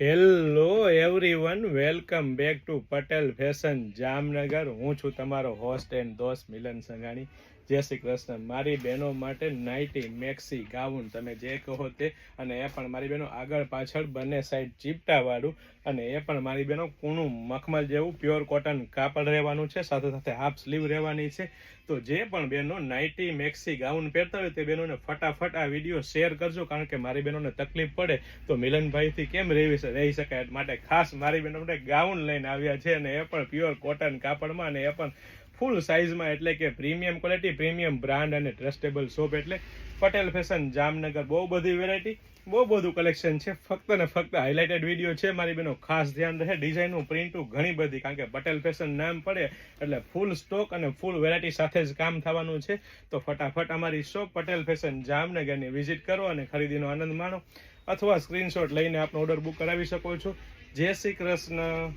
Hello everyone, welcome back to Patel fashion Jamnagar. હું છું તમારો હોસ્ટ એન્ડ દોસ્ત મિલન સંઘાણી. જય શ્રી કૃષ્ણ. મારી બહેનો માટે નાઇટી, મેક્સી, ગાઉન તમે જે કહો તે, અને એ પણ મારી બહેનો આગળ પાછળ બંને સાઈડ ચીપટાવાળું, અને એ પણ મારી બહેનો કૂણું મખમલ જેવું પ્યોર કોટન કાપડ રહેવાનું છે, સાથે સાથે હાફ સ્લીવ રહેવાની છે. તો જે પણ બહેનો નાઇટી, મેક્સી, ગાઉન પહેરતા હોય તે બહેનોને ફટાફટ આ વિડીયો શેર કરજો, કારણ કે મારી બહેનોને તકલીફ પડે તો મિલનભાઈથી કેમ રહી શકાય. માટે ખાસ મારી બહેનો માટે ગાઉન લઈને આવ્યા છે, અને એ પણ પ્યોર કોટન કાપડમાં, અને એ પણ ફૂલ સાઇઝમાં, એટલે કે પ્રીમિયમ ક્વોલિટી, પ્રીમિયમ બ્રાન્ડ અને ટ્રસ્ટેબલ શોપ એટલે પટેલ ફેશન જામનગર. બહુ બધી વેરાયટી, બહુ બધું કલેક્શન છે. ફક્ત ને ફક્ત હાઇલાઇટેડ વિડીયો છે મારી બહેનો, ખાસ ધ્યાન રહે. ડિઝાઇનનું પ્રિન્ટું ઘણી બધી, કારણ કે પટેલ ફેશન નામ પડે એટલે ફૂલ સ્ટોક અને ફૂલ વેરાયટી સાથે જ કામ થવાનું છે. તો ફટાફટ અમારી શોપ પટેલ ફેશન જામનગરની વિઝિટ કરો અને ખરીદીનો આનંદ માણો, અથવા સ્ક્રીનશોટ લઈને આપનો ઓર્ડર બુક કરાવી શકો છો. જય શ્રી કૃષ્ણ.